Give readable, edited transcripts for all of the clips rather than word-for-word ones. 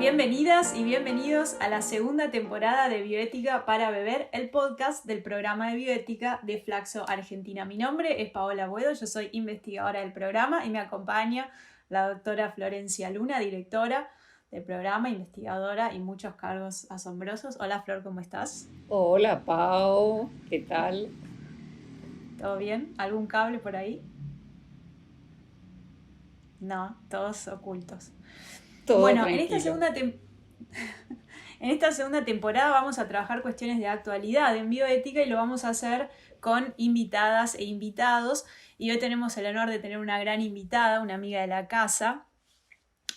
Bienvenidas y bienvenidos a la segunda temporada de Bioética para Beber, el podcast del programa de bioética de Flaxo Argentina. Mi nombre es Paola Buedo, yo soy investigadora del programa y me acompaña la doctora Florencia Luna, directora del programa, investigadora y muchos cargos asombrosos. Hola Flor, ¿cómo estás? Hola Pau, ¿qué tal? ¿Todo bien? ¿Algún cable por ahí? No, todos ocultos. Todo Bueno, tranquilo. En esta segunda temporada vamos a trabajar cuestiones de actualidad en bioética y lo vamos a hacer con invitadas e invitados. Y hoy tenemos el honor de tener una gran invitada, una amiga de la casa.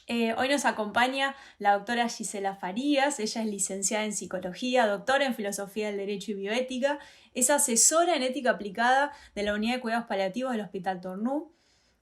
Hoy nos acompaña la doctora Gisela Farías. Ella es licenciada en psicología, doctora en filosofía del derecho y bioética. Es asesora en ética aplicada de la unidad de cuidados paliativos del Hospital Tornú.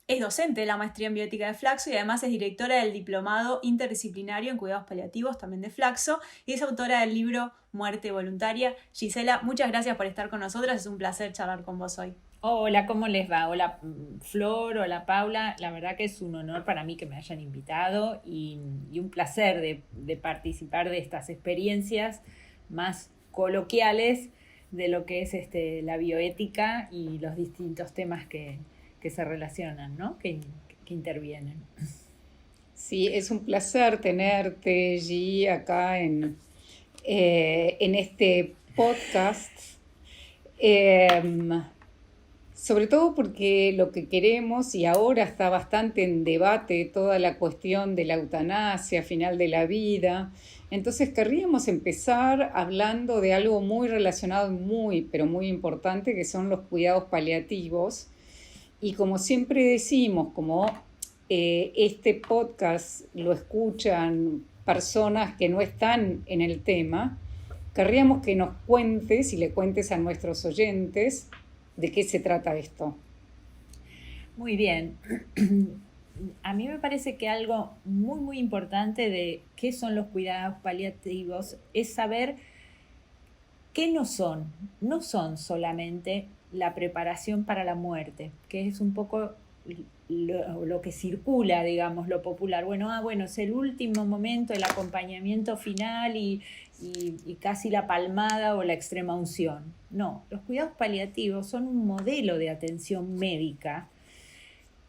Es docente de la maestría en bioética de Flaxo y además es directora del diplomado interdisciplinario en cuidados paliativos también de Flaxo y es autora del libro Muerte Voluntaria. Gisela, muchas gracias por estar con nosotras, es un placer charlar con vos hoy. Hola, ¿cómo les va? Hola Flor, hola Paula. La verdad que es un honor para mí que me hayan invitado y un placer de participar de estas experiencias más coloquiales de lo que es la bioética y los distintos temas que se relacionan, ¿no? Que intervienen. Sí, es un placer tenerte, G, acá en este podcast. Sobre todo porque lo que queremos, y ahora está bastante en debate toda la cuestión de la eutanasia, final de la vida, entonces querríamos empezar hablando de algo muy relacionado, pero muy importante, que son los cuidados paliativos. Y como siempre decimos, como este podcast lo escuchan personas que no están en el tema, querríamos que nos cuentes y le cuentes a nuestros oyentes de qué se trata esto. Muy bien. A mí me parece que algo muy, muy importante de qué son los cuidados paliativos es saber qué no son. No son solamente la preparación para la muerte, que es un poco lo que circula, digamos, lo popular. Bueno, es el último momento, el acompañamiento final y casi la palmada o la extrema unción. No, los cuidados paliativos son un modelo de atención médica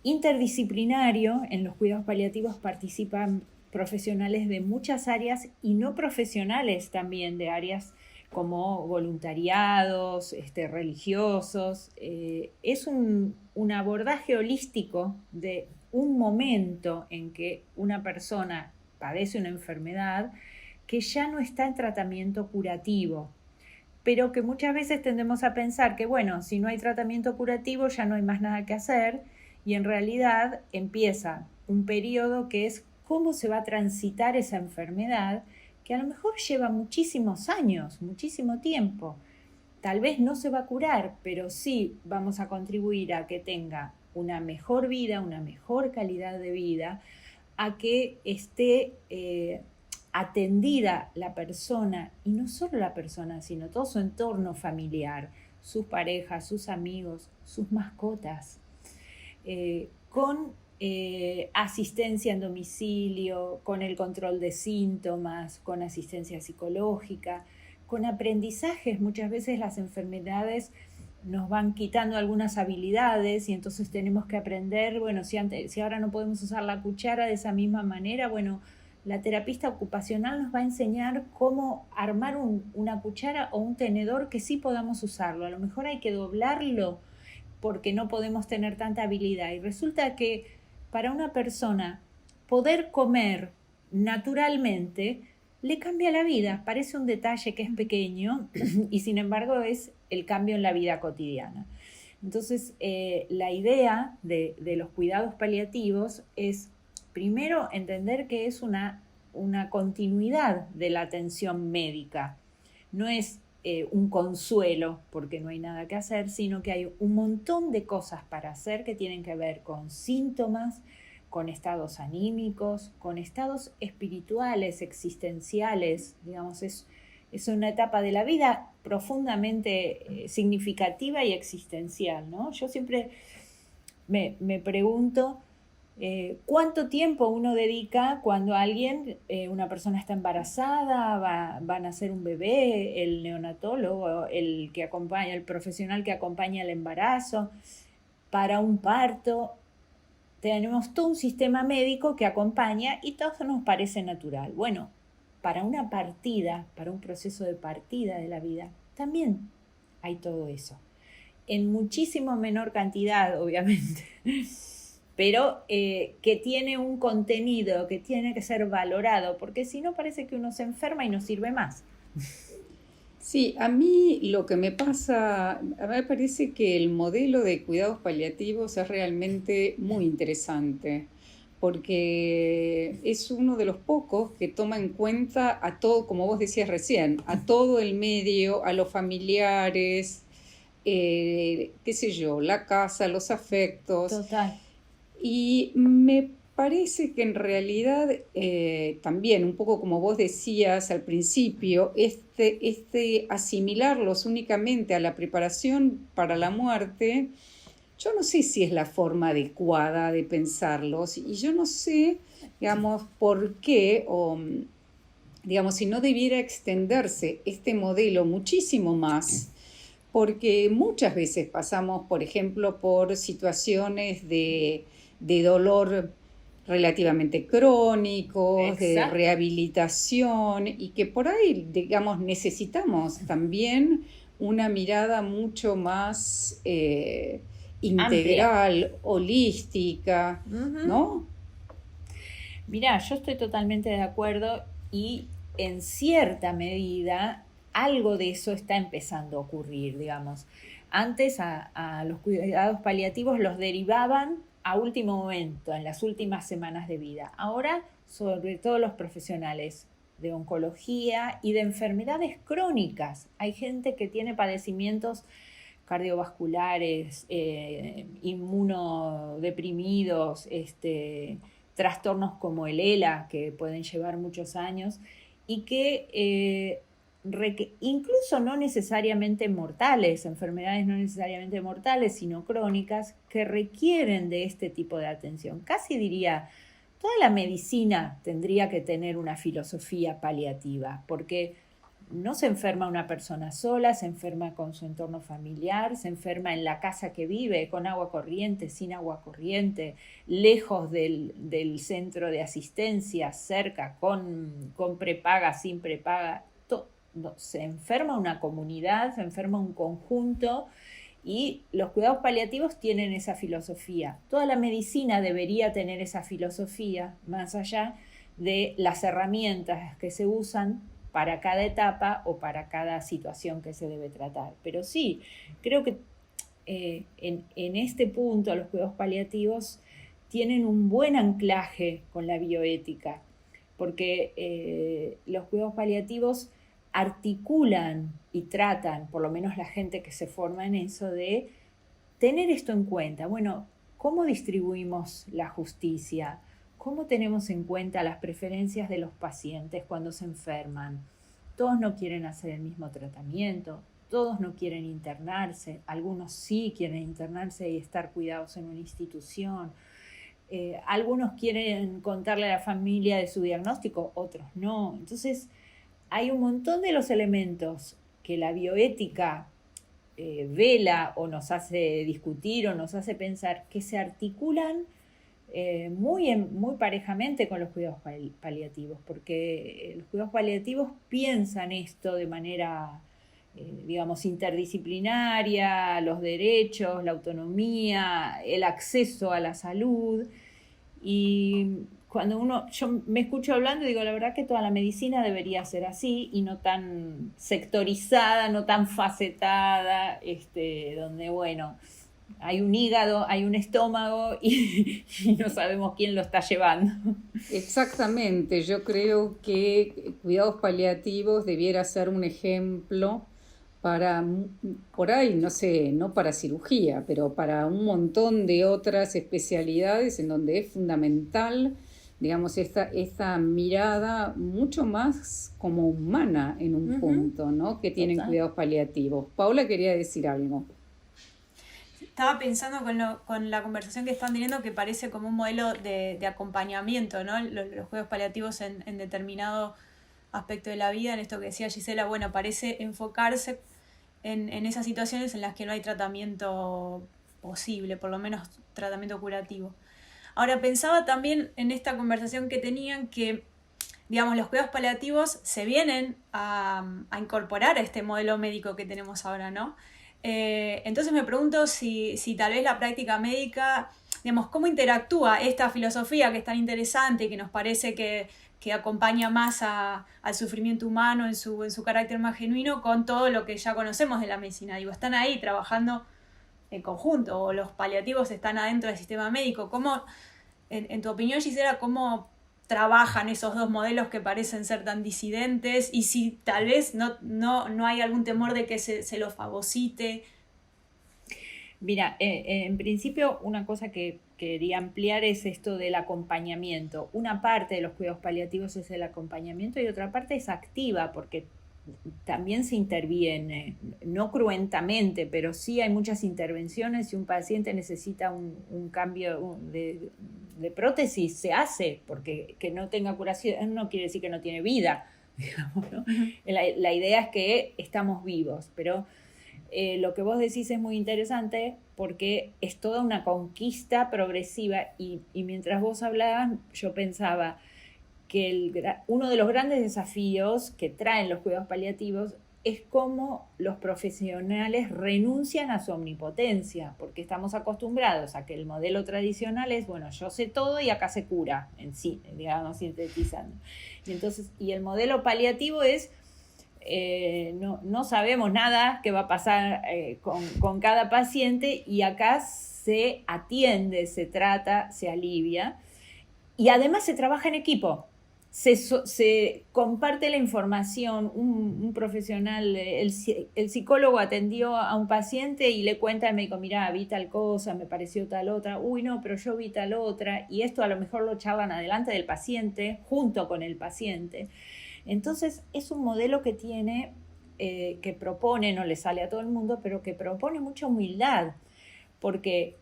interdisciplinario. En los cuidados paliativos participan profesionales de muchas áreas y no profesionales también de áreas como voluntariados, religiosos. Es un abordaje holístico de un momento en que una persona padece una enfermedad que ya no está en tratamiento curativo, pero que muchas veces tendemos a pensar que, bueno, si no hay tratamiento curativo ya no hay más nada que hacer, y en realidad empieza un periodo que es cómo se va a transitar esa enfermedad, que a lo mejor lleva muchísimos años, muchísimo tiempo. Tal vez no se va a curar, pero sí vamos a contribuir a que tenga una mejor vida, una mejor calidad de vida, a que esté atendida la persona, y no solo la persona, sino todo su entorno familiar, sus parejas, sus amigos, sus mascotas, con asistencia en domicilio, con el control de síntomas, con asistencia psicológica, con aprendizajes. Muchas veces las enfermedades nos van quitando algunas habilidades y entonces tenemos que aprender, bueno, si ahora no podemos usar la cuchara de esa misma manera, bueno, la terapista ocupacional nos va a enseñar cómo armar una cuchara o un tenedor que sí podamos usarlo. A lo mejor hay que doblarlo porque no podemos tener tanta habilidad. Y resulta que para una persona poder comer naturalmente le cambia la vida. Parece un detalle que es pequeño y sin embargo es el cambio en la vida cotidiana. Entonces, la idea de los cuidados paliativos es primero entender que es una continuidad de la atención médica. No es un consuelo porque no hay nada que hacer, sino que hay un montón de cosas para hacer que tienen que ver con síntomas, con estados anímicos, con estados espirituales, existenciales. Digamos, es una etapa de la vida profundamente significativa y existencial, ¿no? Yo siempre me pregunto ¿Cuánto tiempo uno dedica cuando una persona está embarazada, va a nacer un bebé, el neonatólogo, el profesional que acompaña el embarazo, para un parto? Tenemos todo un sistema médico que acompaña y todo nos parece natural. Bueno, para una partida, para un proceso de partida de la vida, también hay todo eso. En muchísimo menor cantidad, obviamente, pero que tiene un contenido que tiene que ser valorado, porque si no parece que uno se enferma y no sirve más. Sí, a mí lo que me pasa, a mí me parece que el modelo de cuidados paliativos es realmente muy interesante, porque es uno de los pocos que toma en cuenta a todo, como vos decías recién, a todo el medio, a los familiares, qué sé yo, la casa, los afectos. Total. Y me parece que en realidad también, un poco como vos decías al principio, asimilarlos únicamente a la preparación para la muerte, yo no sé si es la forma adecuada de pensarlos y yo no sé, digamos, por qué o, digamos, si no debiera extenderse este modelo muchísimo más, porque muchas veces pasamos, por ejemplo, por situaciones de dolor relativamente crónicos, de Exacto. rehabilitación y que por ahí, digamos, necesitamos también una mirada mucho más integral, holística, ¿no? Mirá, yo estoy totalmente de acuerdo y en cierta medida algo de eso está empezando a ocurrir, digamos. Antes a los cuidados paliativos los derivaban a último momento, en las últimas semanas de vida. Ahora, sobre todo los profesionales de oncología y de enfermedades crónicas. Hay gente que tiene padecimientos cardiovasculares, inmunodeprimidos, trastornos como el ELA, que pueden llevar muchos años, y que incluso no necesariamente mortales, enfermedades no necesariamente mortales, sino crónicas, que requieren de este tipo de atención. Casi diría, toda la medicina tendría que tener una filosofía paliativa, porque no se enferma una persona sola, se enferma con su entorno familiar, se enferma en la casa que vive, con agua corriente, sin agua corriente, lejos del centro de asistencia, cerca, con prepaga, sin prepaga. Se enferma una comunidad, se enferma un conjunto y los cuidados paliativos tienen esa filosofía. Toda la medicina debería tener esa filosofía, más allá de las herramientas que se usan para cada etapa o para cada situación que se debe tratar. Pero sí, creo que en este punto los cuidados paliativos tienen un buen anclaje con la bioética, porque los cuidados paliativos articulan y tratan, por lo menos la gente que se forma en eso, de tener esto en cuenta. Bueno, ¿cómo distribuimos la justicia? ¿Cómo tenemos en cuenta las preferencias de los pacientes cuando se enferman? Todos no quieren hacer el mismo tratamiento, todos no quieren internarse, algunos sí quieren internarse y estar cuidados en una institución. Algunos quieren contarle a la familia de su diagnóstico, otros no. Entonces, hay un montón de los elementos que la bioética vela o nos hace discutir o nos hace pensar que se articulan muy parejamente con los cuidados paliativos, porque los cuidados paliativos piensan esto de manera, digamos, interdisciplinaria, los derechos, la autonomía, el acceso a la salud. Y cuando yo me escucho hablando y digo, la verdad que toda la medicina debería ser así y no tan sectorizada, no tan facetada, donde, bueno, hay un hígado, hay un estómago y no sabemos quién lo está llevando. Exactamente, yo creo que cuidados paliativos debiera ser un ejemplo para, por ahí, no sé, no para cirugía, pero para un montón de otras especialidades en donde es fundamental, digamos, esta mirada mucho más como humana en un punto, ¿no? Que tienen cuidados paliativos. Paula quería decir algo. estaba pensando con la conversación que están teniendo, que parece como un modelo de acompañamiento, ¿no? Los cuidados paliativos en determinado aspecto de la vida, en esto que decía Gisela, bueno, parece enfocarse en esas situaciones en las que no hay tratamiento posible, por lo menos tratamiento curativo. Ahora, pensaba también en esta conversación que tenían que, digamos, los cuidados paliativos se vienen a incorporar a este modelo médico que tenemos ahora, ¿no? Entonces me pregunto si tal vez la práctica médica, digamos, cómo interactúa esta filosofía que es tan interesante y que nos parece que acompaña más al sufrimiento humano en su carácter más genuino con todo lo que ya conocemos de la medicina. Digo, están ahí trabajando en conjunto, o los paliativos están adentro del sistema médico. ¿Cómo, en tu opinión, Gisela, cómo trabajan esos dos modelos que parecen ser tan disidentes? Y si tal vez no hay algún temor de que se lo fagocite. Mira, en principio una cosa que quería ampliar es esto del acompañamiento. Una parte de los cuidados paliativos es el acompañamiento y otra parte es activa, porque también se interviene, no cruentamente, pero sí hay muchas intervenciones. Si un paciente necesita un cambio de prótesis, se hace, porque que no tenga curación no quiere decir que no tiene vida, digamos, ¿no? La idea es que estamos vivos, pero lo que vos decís es muy interesante porque es toda una conquista progresiva y mientras vos hablabas yo pensaba que uno de los grandes desafíos que traen los cuidados paliativos es cómo los profesionales renuncian a su omnipotencia, porque estamos acostumbrados a que el modelo tradicional es, bueno, yo sé todo y acá se cura, en sí, digamos, sintetizando. Y entonces, y el modelo paliativo es, no sabemos nada que va a pasar con cada paciente y acá se atiende, se trata, se alivia y además se trabaja en equipo. Se comparte la información, un profesional, el psicólogo atendió a un paciente y le cuenta al médico, mirá, vi tal cosa, me pareció tal otra, uy no, pero yo vi tal otra, y esto a lo mejor lo charlan adelante del paciente, junto con el paciente. Entonces es un modelo que tiene, que propone, no le sale a todo el mundo, pero que propone mucha humildad, porque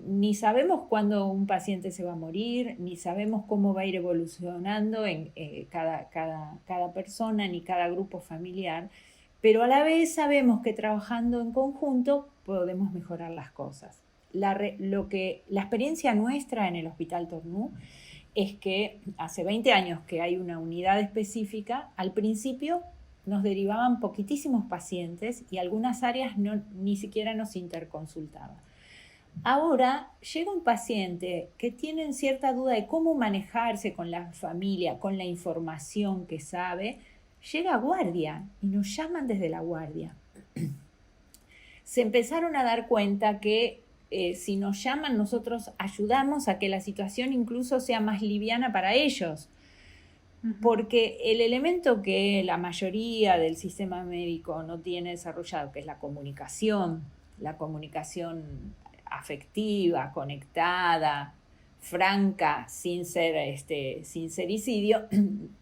ni sabemos cuándo un paciente se va a morir, ni sabemos cómo va a ir evolucionando en cada persona, ni cada grupo familiar, pero a la vez sabemos que trabajando en conjunto podemos mejorar las cosas. La experiencia nuestra en el Hospital Tornú es que hace 20 años que hay una unidad específica, al principio nos derivaban poquitísimos pacientes y algunas áreas ni siquiera nos interconsultaban. Ahora llega un paciente que tiene cierta duda de cómo manejarse con la familia, con la información que sabe, llega a guardia y nos llaman desde la guardia. Se empezaron a dar cuenta que si nos llaman nosotros ayudamos a que la situación incluso sea más liviana para ellos, porque el elemento que la mayoría del sistema médico no tiene desarrollado, que es la comunicación afectiva, conectada, franca, sin sericidio,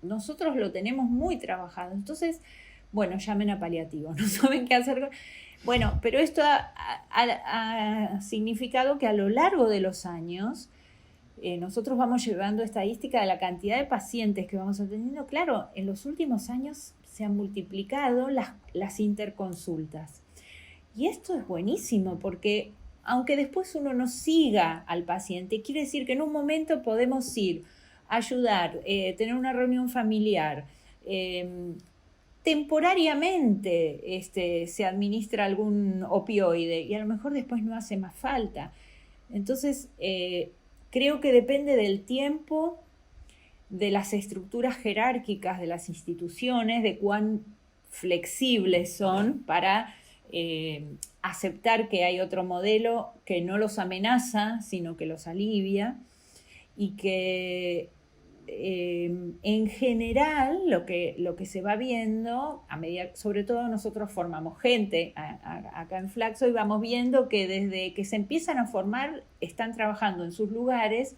nosotros lo tenemos muy trabajado. Entonces, bueno, llamen a paliativo, no saben qué hacer. Bueno, pero esto ha significado que a lo largo de los años nosotros vamos llevando estadística de la cantidad de pacientes que vamos atendiendo. Claro, en los últimos años se han multiplicado las interconsultas. Y esto es buenísimo porque aunque después uno no siga al paciente, quiere decir que en un momento podemos ir, ayudar, tener una reunión familiar, temporariamente se administra algún opioide y a lo mejor después no hace más falta. Entonces, creo que depende del tiempo, de las estructuras jerárquicas de las instituciones, de cuán flexibles son para aceptar que hay otro modelo que no los amenaza, sino que los alivia y que en general lo que se va viendo, a medida, sobre todo nosotros formamos gente acá en Flaxo y vamos viendo que desde que se empiezan a formar están trabajando en sus lugares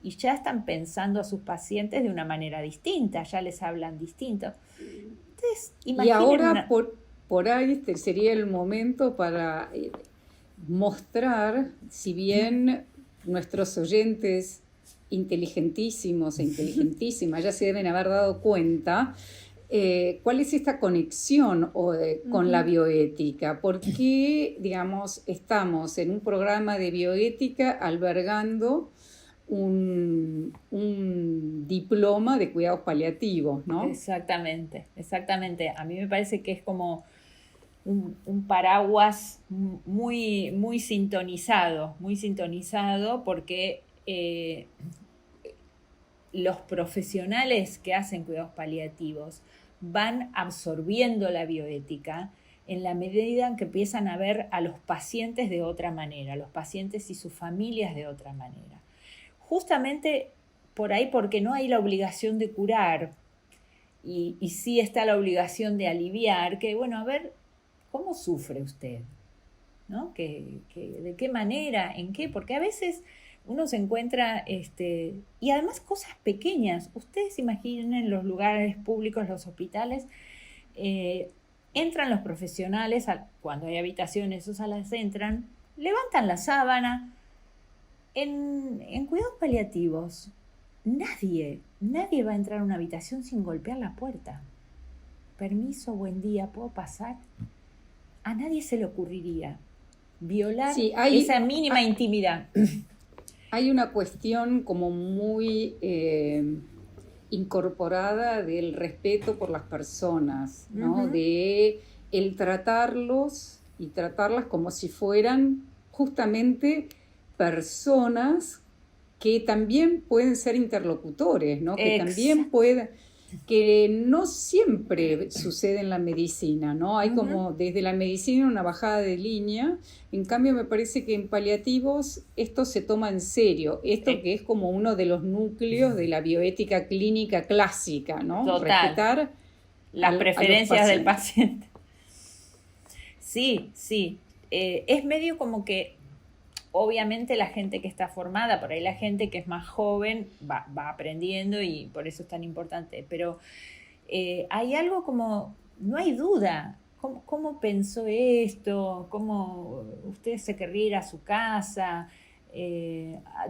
y ya están pensando a sus pacientes de una manera distinta, ya les hablan distinto. Entonces, y ahora por ahí sería el momento para mostrar, si bien nuestros oyentes inteligentísimos e inteligentísimas ya se deben haber dado cuenta, ¿cuál es esta conexión con la bioética? ¿Por qué, digamos, estamos en un programa de bioética albergando un diploma de cuidados paliativos, ¿no? Exactamente. A mí me parece que es como un paraguas muy sintonizado porque los profesionales que hacen cuidados paliativos van absorbiendo la bioética en la medida en que empiezan a ver a los pacientes de otra manera, a los pacientes y sus familias de otra manera. Justamente por ahí, porque no hay la obligación de curar y sí está la obligación de aliviar, que bueno, a ver, ¿cómo sufre usted? ¿No? ¿De qué manera? ¿En qué? Porque a veces uno se encuentra, y además cosas pequeñas. Ustedes imaginen los lugares públicos, los hospitales, entran los profesionales, cuando hay habitaciones o salas entran, levantan la sábana. En cuidados paliativos, nadie va a entrar a una habitación sin golpear la puerta. Permiso, buen día, ¿puedo pasar? A nadie se le ocurriría violar esa mínima intimidad. Hay una cuestión como muy incorporada del respeto por las personas, ¿no? De el tratarlos y tratarlas como si fueran justamente personas que también pueden ser interlocutores, ¿no? Que también pueden, que no siempre sucede en la medicina, ¿no? Hay como desde la medicina una bajada de línea. En cambio me parece que en paliativos esto se toma en serio, esto que es como uno de los núcleos de la bioética clínica clásica, ¿no? Total. Respetar las preferencias del paciente. Sí. Es medio como que obviamente la gente que está formada, por ahí la gente que es más joven va aprendiendo y por eso es tan importante, pero hay algo como, no hay duda, ¿cómo pensó esto? ¿Cómo usted se querría ir a su casa?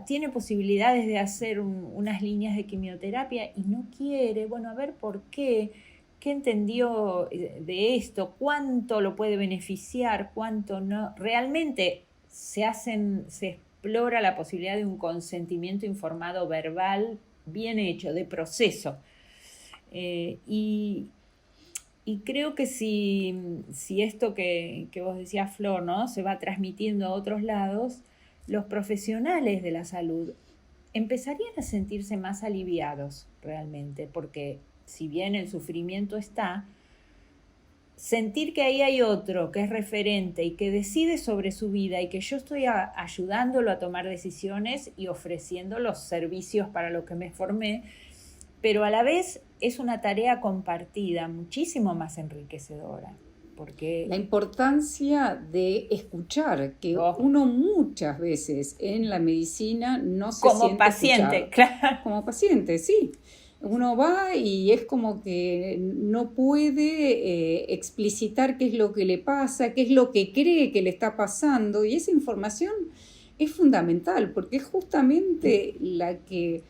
Tiene posibilidades de hacer unas líneas de quimioterapia y no quiere, bueno, a ver por qué. ¿Qué entendió de esto? ¿Cuánto lo puede beneficiar? ¿Cuánto no? Realmente se explora la posibilidad de un consentimiento informado verbal bien hecho, de proceso. Y creo que si esto que vos decías, Flor, ¿no? Se va transmitiendo a otros lados, los profesionales de la salud empezarían a sentirse más aliviados realmente, porque si bien el sufrimiento está, sentir que ahí hay otro que es referente y que decide sobre su vida y que yo estoy ayudándolo a tomar decisiones y ofreciendo los servicios para los que me formé, pero a la vez es una tarea compartida muchísimo más enriquecedora. Porque la importancia de escuchar, que uno muchas veces en la medicina no se siente paciente, escuchado. Claro. Como paciente, sí. Uno va y es como que no puede explicitar qué es lo que le pasa, qué es lo que cree que le está pasando, y esa información es fundamental porque es justamente la que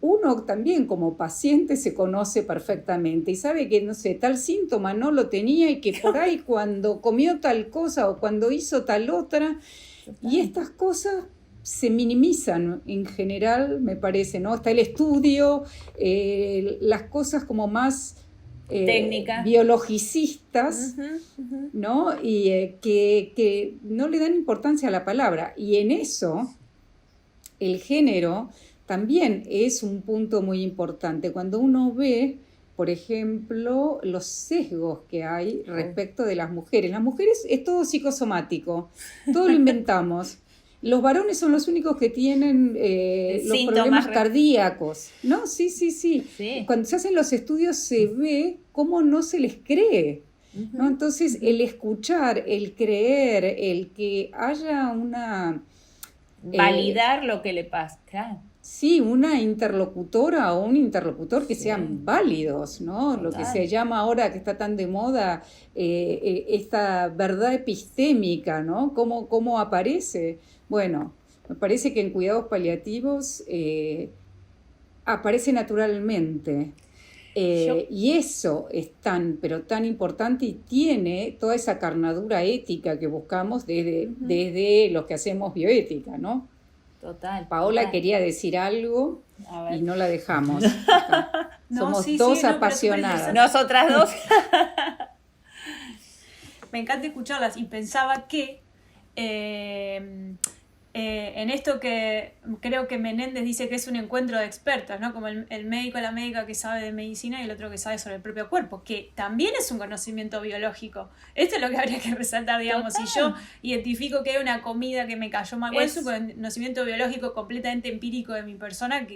uno también como paciente se conoce perfectamente y sabe que, no sé, tal síntoma no lo tenía y que por ahí cuando comió tal cosa o cuando hizo tal otra, y estas cosas se minimizan en general, me parece, ¿no? Está el estudio, las cosas como más técnicas, biologicistas, ¿no? Y que no le dan importancia a la palabra. Y en eso, el género también es un punto muy importante. Cuando uno ve, por ejemplo, los sesgos que hay respecto de las mujeres. Las mujeres es todo psicosomático, todo lo inventamos. Los varones son los únicos que tienen los problemas cardíacos, ¿no? Sí. Cuando se hacen los estudios se ve cómo no se les cree, ¿no? Entonces, el escuchar, el creer, el que haya una... validar lo que le pasa, claro. sí, una interlocutora o un interlocutor que Sí. sean válidos, ¿no? Lo que Total. se llama ahora, que está tan de moda, esta verdad epistémica, ¿no? ¿Cómo aparece? Bueno, me parece que en cuidados paliativos aparece naturalmente. Yo, Y eso es tan, pero tan importante y tiene toda esa carnadura ética que buscamos desde los que hacemos bioética, ¿no? total. Paola total. quería decir algo A y ver. no la dejamos. Acá. No, Somos sí, dos sí, no, pero apasionadas. Nosotras dos. me encanta escucharlas y pensaba que en esto que creo que Menéndez dice que es un encuentro de expertos, ¿no? Como el médico o la médica que sabe de medicina y el otro que sabe sobre el propio cuerpo, que también es un conocimiento biológico. Esto es lo que habría que resaltar, digamos. Total. Si yo identifico que hay una comida que me cayó mal, bueno, es Es- un conocimiento biológico completamente empírico de mi persona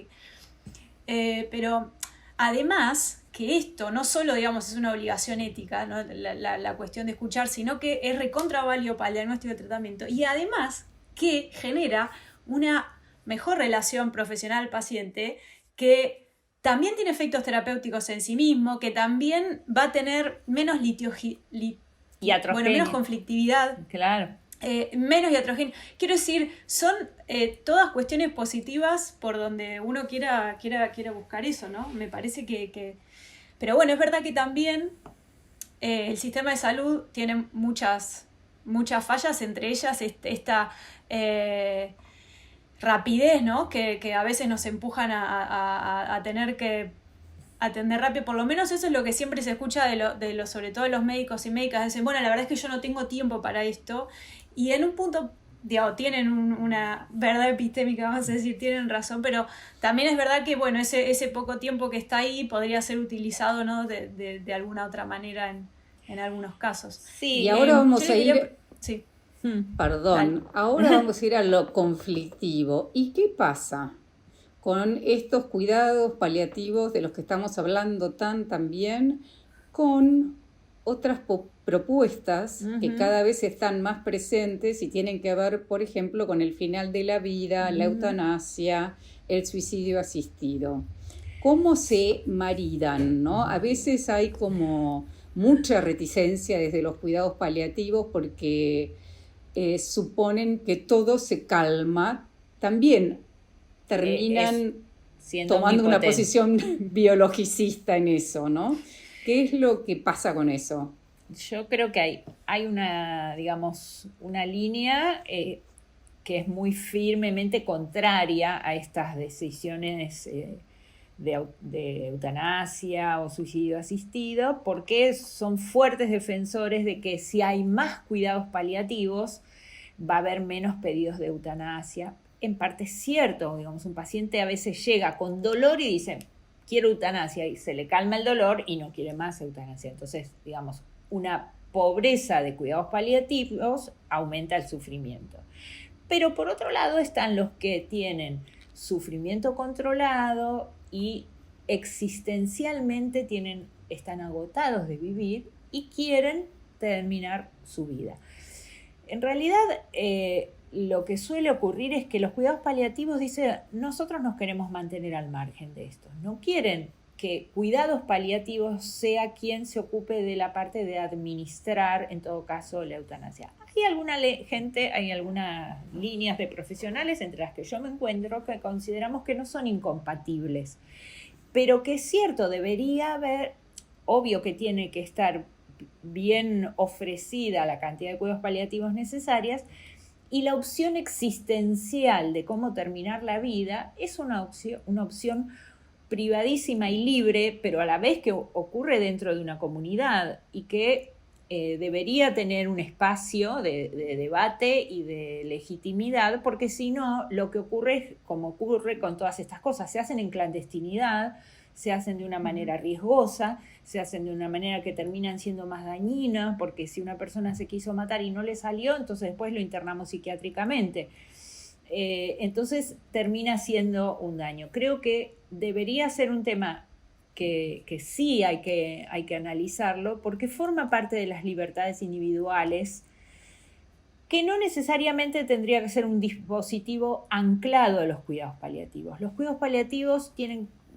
pero además que esto no solo, digamos, es una obligación ética, ¿no? La cuestión de escuchar, sino que es recontra válido para el diagnóstico y tratamiento. Y además que genera una mejor relación profesional-paciente que también tiene efectos terapéuticos en sí mismo, que también va a tener menos menos conflictividad, Claro. menos iatrogenia. Quiero decir, son todas cuestiones positivas por donde uno quiera buscar eso, ¿no? Me parece que... Pero bueno, es verdad que también el sistema de salud tiene muchas fallas, entre ellas esta rapidez, ¿no? Que a veces nos empujan a tener que atender rápido. Por lo menos eso es lo que siempre se escucha sobre todo de los médicos y médicas. Dicen, bueno, la verdad es que yo no tengo tiempo para esto. Y en un punto, digamos, tienen una verdad epistémica, vamos a decir, tienen razón, pero también es verdad que, bueno, ese poco tiempo que está ahí podría ser utilizado, ¿no? de alguna otra manera en algunos casos. Sí. Y ahora vamos Yo a le quería- ir, Sí. perdón, ahora vamos a ir a lo conflictivo. ¿Y qué pasa con estos cuidados paliativos de los que estamos hablando también con otras propuestas que Ujú. cada vez están más presentes y tienen que ver, por ejemplo, con el final de la vida, la eutanasia, el suicidio asistido? ¿Cómo se maridan, no? A veces hay como mucha reticencia desde los cuidados paliativos porque suponen que todo se calma. También terminan Siendo tomando una omnipotente. posición biologicista en eso, ¿no? ¿Qué es lo que pasa con eso? Yo creo que hay una, digamos, una línea que es muy firmemente contraria a estas decisiones de eutanasia o suicidio asistido, porque son fuertes defensores de que si hay más cuidados paliativos, va a haber menos pedidos de eutanasia. En parte es cierto, digamos, un paciente a veces llega con dolor y dice, quiero eutanasia, y se le calma el dolor y no quiere más eutanasia. Entonces, digamos, una pobreza de cuidados paliativos aumenta el sufrimiento. Pero por otro lado están los que tienen sufrimiento controlado y existencialmente están agotados de vivir y quieren terminar su vida. En realidad, lo que suele ocurrir es que los cuidados paliativos dicen, nosotros nos queremos mantener al margen de esto. No quieren que cuidados paliativos sea quien se ocupe de la parte de administrar, en todo caso, la eutanasia. Hay algunas líneas de profesionales, entre las que yo me encuentro, que consideramos que no son incompatibles. Pero que es cierto, debería haber, obvio que tiene que estar bien ofrecida la cantidad de cuidados paliativos necesarias, y la opción existencial de cómo terminar la vida es una opción privadísima y libre, pero a la vez que ocurre dentro de una comunidad y que debería tener un espacio de debate y de legitimidad, porque si no, lo que ocurre es como ocurre con todas estas cosas, se hacen en clandestinidad, se hacen de una manera riesgosa, se hacen de una manera que terminan siendo más dañinas, porque si una persona se quiso matar y no le salió, entonces después lo internamos psiquiátricamente. Entonces termina siendo un daño. Creo que debería ser un tema que sí hay que analizarlo, porque forma parte de las libertades individuales que no necesariamente tendría que ser un dispositivo anclado a los cuidados paliativos. Los cuidados paliativos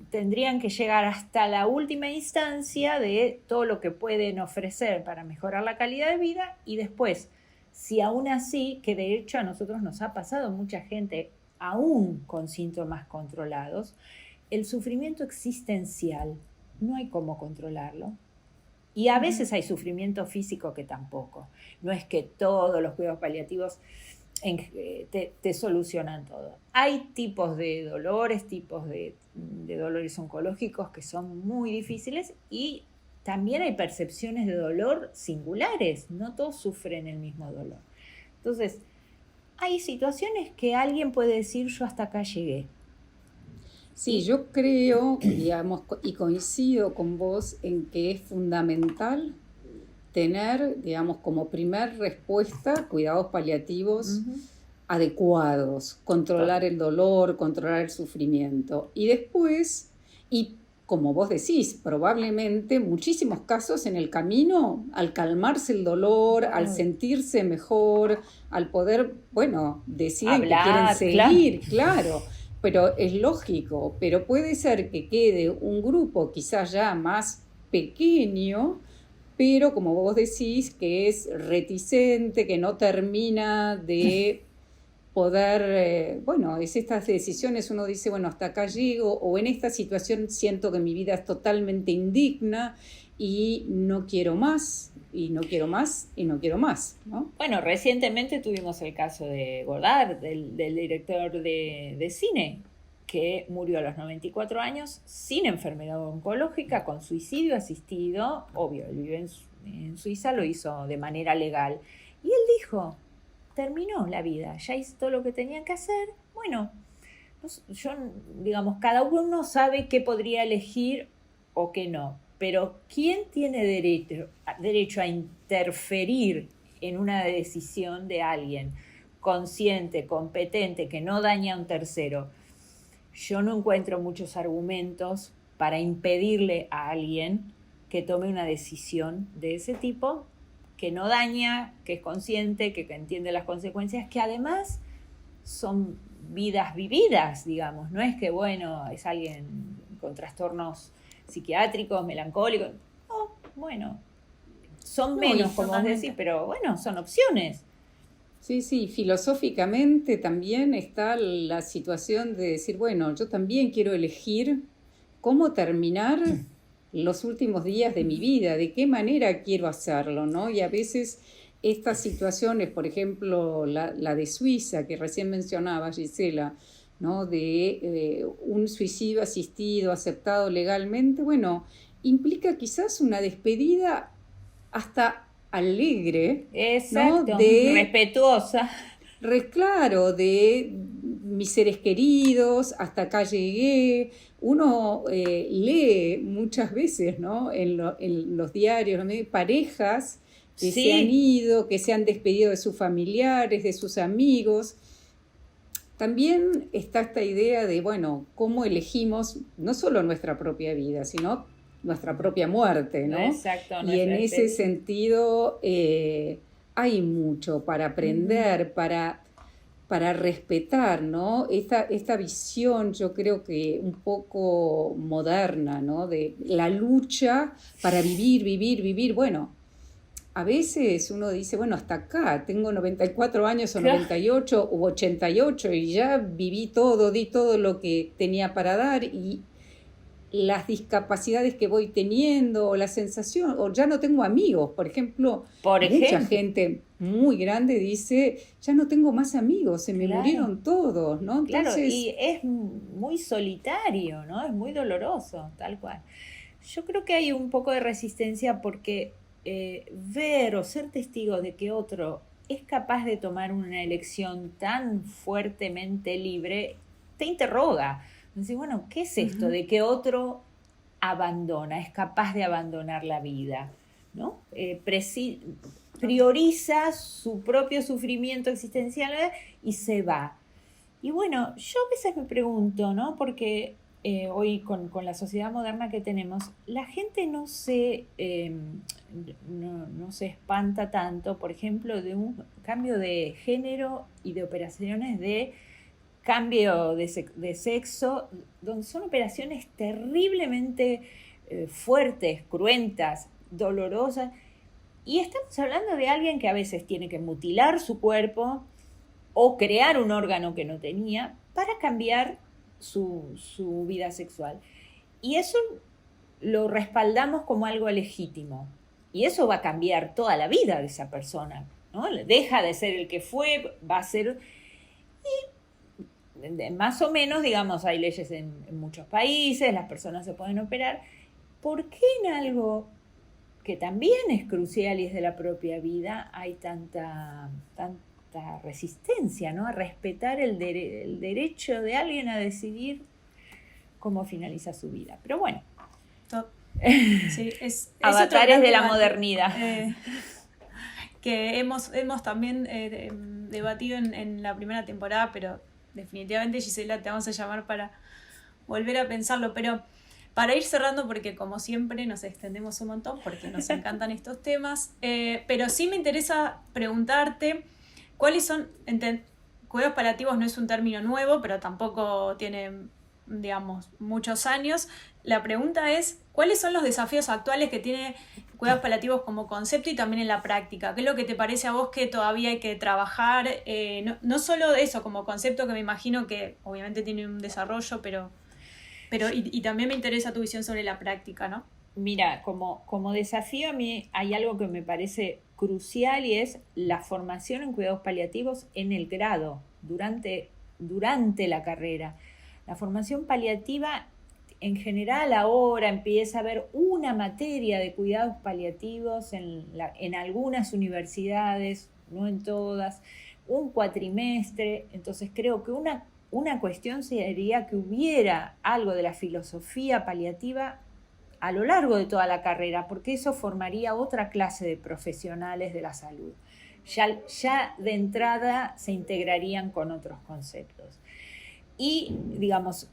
tendrían que llegar hasta la última instancia de todo lo que pueden ofrecer para mejorar la calidad de vida, y después, si aún así, que de hecho a nosotros nos ha pasado mucha gente aún con síntomas controlados, el sufrimiento existencial no hay cómo controlarlo. Y a veces hay sufrimiento físico que tampoco. No es que todos los cuidados paliativos te solucionan todo. Hay tipos de dolores, tipos de dolores oncológicos que son muy difíciles, y también hay percepciones de dolor singulares. No todos sufren el mismo dolor. Entonces, hay situaciones que alguien puede decir: yo hasta acá llegué. Sí, yo creo, digamos, y coincido con vos en que es fundamental tener, digamos, como primer respuesta cuidados paliativos adecuados, controlar el dolor, controlar el sufrimiento. Y después, y como vos decís, probablemente muchísimos casos en el camino, al calmarse el dolor, al sentirse mejor, al poder, bueno, deciden que quieren seguir, claro. Pero es lógico, pero puede ser que quede un grupo quizás ya más pequeño, pero como vos decís, que es reticente, que no termina de poder, bueno, es estas decisiones, uno dice, bueno, hasta acá llego, o en esta situación siento que mi vida es totalmente indigna y no quiero más, y no quiero más, y no quiero más, ¿no? Bueno, recientemente tuvimos el caso de Godard, del director de cine, que murió a los 94 años sin enfermedad oncológica, con suicidio asistido. Obvio, él vive en Suiza, lo hizo de manera legal. Y él dijo: terminó la vida, ya hizo todo lo que tenía que hacer. Bueno, yo, digamos, cada uno sabe qué podría elegir o qué no. Pero ¿quién tiene derecho a interferir en una decisión de alguien consciente, competente, que no daña a un tercero? Yo no encuentro muchos argumentos para impedirle a alguien que tome una decisión de ese tipo, que no daña, que es consciente, que entiende las consecuencias, que además son vidas vividas, digamos. No es que, bueno, es alguien con trastornos psiquiátricos, melancólicos. No, bueno, son menos, como vos decís, pero bueno, son opciones. Sí, sí, filosóficamente también está la situación de decir, bueno, yo también quiero elegir cómo terminar los últimos días de mi vida, de qué manera quiero hacerlo, ¿no? Y a veces estas situaciones, por ejemplo, la de Suiza, que recién mencionaba Gisela, ¿no? De un suicidio asistido, aceptado legalmente, bueno, implica quizás una despedida hasta alegre, exacto, ¿no? respetuosa. Claro, de mis seres queridos, hasta acá llegué. Uno lee muchas veces, ¿no? En los diarios, ¿no? Parejas que se han ido, que se han despedido de sus familiares, de sus amigos. También está esta idea de, bueno, cómo elegimos no solo nuestra propia vida, sino nuestra propia muerte, ¿no? Exacto. Y en ese sentido hay mucho para aprender, para respetar, ¿no? Esta visión, yo creo que un poco moderna, ¿no? De la lucha para vivir. Bueno, a veces uno dice, bueno, hasta acá, tengo 94 años o 98 u 88 y ya viví todo, di todo lo que tenía para dar, y las discapacidades que voy teniendo, o la sensación, o ya no tengo amigos, por ejemplo, mucha gente muy grande dice, ya no tengo más amigos, se me murieron todos, ¿no? Entonces, claro, y es muy solitario, ¿no? Es muy doloroso, tal cual. Yo creo que hay un poco de resistencia porque ver o ser testigo de que otro es capaz de tomar una elección tan fuertemente libre, te interroga. Entonces, bueno, ¿qué es esto de que otro abandona, es capaz de abandonar la vida, ¿no? Prioriza su propio sufrimiento existencial y se va. Y bueno, yo a veces me pregunto, ¿no? Porque hoy con la sociedad moderna que tenemos, la gente no se espanta tanto, por ejemplo, de un cambio de género y de operaciones de cambio de sexo, donde son operaciones terriblemente fuertes, cruentas, dolorosas. Y estamos hablando de alguien que a veces tiene que mutilar su cuerpo o crear un órgano que no tenía para cambiar su vida sexual. Y eso lo respaldamos como algo legítimo. Y eso va a cambiar toda la vida de esa persona, ¿no? Deja de ser el que fue, va a ser... Y más o menos, digamos, hay leyes en muchos países, las personas se pueden operar. ¿Por qué en algo que también es crucial y es de la propia vida hay tanta resistencia, ¿no? A respetar el derecho de alguien a decidir cómo finaliza su vida? Pero bueno, sí, avatares de la modernidad. Que hemos también debatido en la primera temporada, pero definitivamente, Gisela, te vamos a llamar para volver a pensarlo. Pero para ir cerrando, porque como siempre nos extendemos un montón, porque nos encantan estos temas, pero sí me interesa preguntarte cuáles son... Cuidados paliativos no es un término nuevo, pero tampoco tiene, digamos, muchos años. La pregunta es, ¿cuáles son los desafíos actuales que tiene cuidados paliativos como concepto y también en la práctica? ¿Qué es lo que te parece a vos que todavía hay que trabajar? No solo eso como concepto, que me imagino que obviamente tiene un desarrollo, pero y también me interesa tu visión sobre la práctica, ¿no? Mira, como desafío a mí hay algo que me parece crucial y es la formación en cuidados paliativos en el grado, durante la carrera. La formación paliativa en general ahora empieza a haber una materia de cuidados paliativos en algunas universidades, no en todas, un cuatrimestre. Entonces creo que una cuestión sería que hubiera algo de la filosofía paliativa a lo largo de toda la carrera, porque eso formaría otra clase de profesionales de la salud. Ya de entrada se integrarían con otros conceptos. Y, digamos,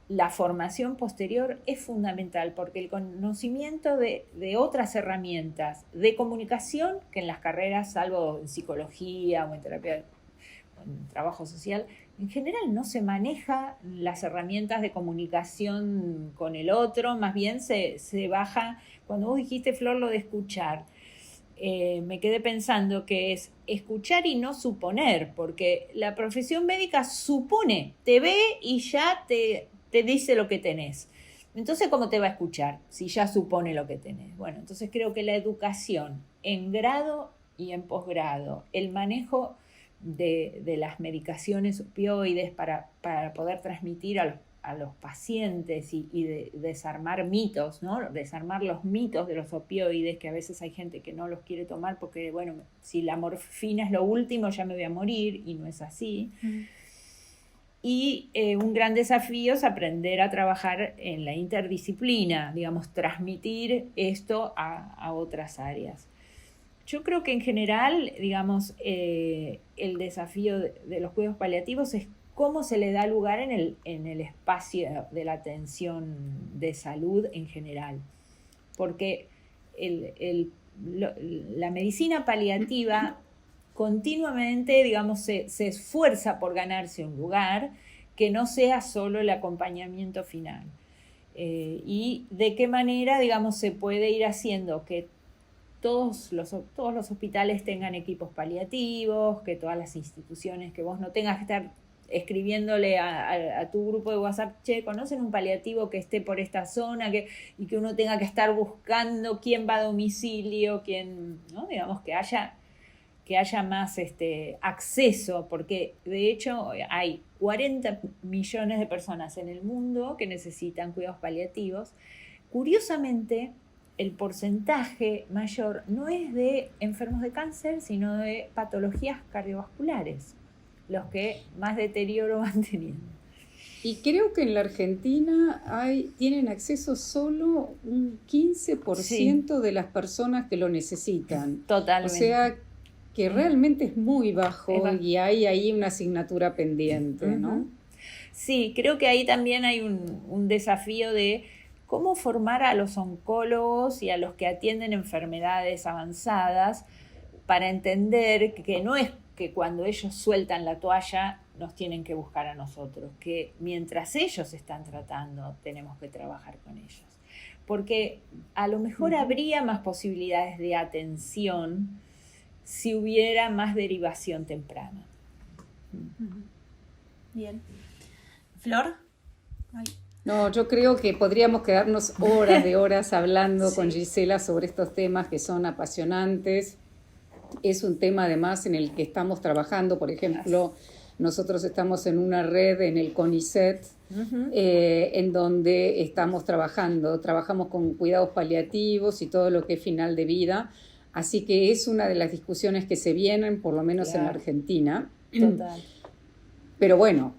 la formación posterior es fundamental porque el conocimiento de otras herramientas de comunicación, que en las carreras, salvo en psicología o en terapia o en trabajo social, en general no se maneja las herramientas de comunicación con el otro, más bien se baja. Cuando vos dijiste, Flor, lo de escuchar, me quedé pensando que es escuchar y no suponer, porque la profesión médica supone, te ve y ya te dice lo que tenés. Entonces, ¿cómo te va a escuchar si ya supone lo que tenés? Bueno, entonces creo que la educación en grado y en posgrado, el manejo de las medicaciones opioides para poder transmitir a los pacientes y de desarmar mitos, ¿no? Desarmar los mitos de los opioides, que a veces hay gente que no los quiere tomar porque, bueno, si la morfina es lo último ya me voy a morir, y no es así. Y un gran desafío es aprender a trabajar en la interdisciplina, digamos, transmitir esto a otras áreas. Yo creo que en general, digamos, el desafío de los cuidados paliativos es cómo se le da lugar en el espacio de la atención de salud en general. Porque la medicina paliativa continuamente, digamos, se esfuerza por ganarse un lugar que no sea solo el acompañamiento final. Y de qué manera, digamos, se puede ir haciendo que todos los hospitales tengan equipos paliativos, que todas las instituciones, que vos no tengas que estar escribiéndole a tu grupo de WhatsApp, che, ¿conocen un paliativo que esté por esta zona? Y que uno tenga que estar buscando quién va a domicilio, quién, ¿no? Digamos, que haya más acceso, porque de hecho hay 40 millones de personas en el mundo que necesitan cuidados paliativos. Curiosamente, el porcentaje mayor no es de enfermos de cáncer, sino de patologías cardiovasculares, los que más deterioro van teniendo. Y creo que en la Argentina tienen acceso solo un 15% de las personas que lo necesitan. Totalmente. O sea, que realmente es muy bajo y hay ahí una asignatura pendiente, ¿no? Sí, creo que ahí también hay un desafío de cómo formar a los oncólogos y a los que atienden enfermedades avanzadas para entender que no es que cuando ellos sueltan la toalla nos tienen que buscar a nosotros, que mientras ellos están tratando tenemos que trabajar con ellos. Porque a lo mejor habría más posibilidades de atención si hubiera más derivación temprana. Bien. ¿Flor? Ay. No, yo creo que podríamos quedarnos horas de horas hablando con Gisela sobre estos temas que son apasionantes. Es un tema además en el que estamos trabajando, por ejemplo, nosotros estamos en una red en el CONICET, en donde trabajamos con cuidados paliativos y todo lo que es final de vida, así que es una de las discusiones que se vienen, por lo menos en la Argentina. Total. Pero bueno,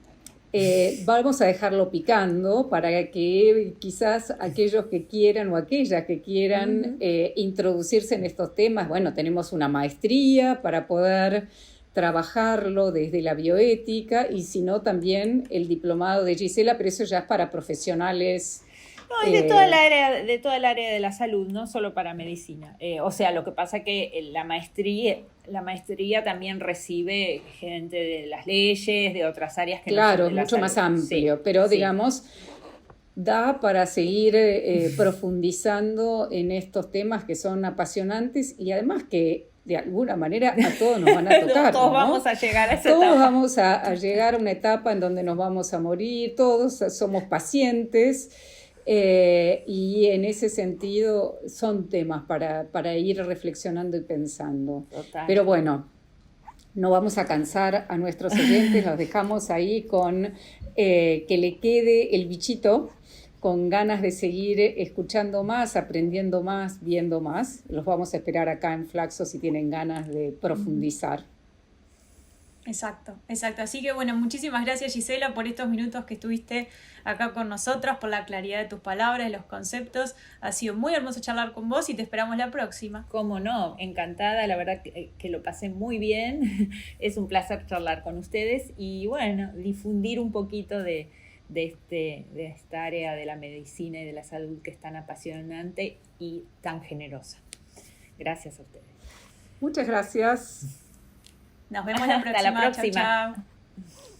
vamos a dejarlo picando para que quizás aquellos que quieran o aquellas que quieran introducirse en estos temas, bueno, tenemos una maestría para poder trabajarlo desde la bioética y si no también el diplomado de Gisela, pero eso ya es para profesionales. No, es de toda el área de la salud, no solo para medicina. O sea, lo que pasa que la maestría también recibe gente de las leyes, de otras áreas que claro, no son de la mucho salud. más amplio, sí, pero sí. digamos, da para seguir profundizando en estos temas que son apasionantes y además que de alguna manera a todos nos van a tocar. Todos ¿no? vamos a llegar a esa todos etapa. vamos a llegar a una etapa en donde nos vamos a morir, todos somos pacientes. Y en ese sentido son temas para ir reflexionando y pensando. Total. Pero bueno, no vamos a cansar a nuestros oyentes, los dejamos ahí con que le quede el bichito, con ganas de seguir escuchando más, aprendiendo más, viendo más. Los vamos a esperar acá en Flaxo si tienen ganas de profundizar. Exacto. Así que bueno, muchísimas gracias Gisela por estos minutos que estuviste acá con nosotras, por la claridad de tus palabras, de los conceptos. Ha sido muy hermoso charlar con vos y te esperamos la próxima. Cómo no, encantada, la verdad que lo pasé muy bien. Es un placer charlar con ustedes y bueno, difundir un poquito de esta área de la medicina y de la salud que es tan apasionante y tan generosa. Gracias a ustedes. Muchas gracias. Nos vemos la próxima. Hasta la próxima. Chau, chau.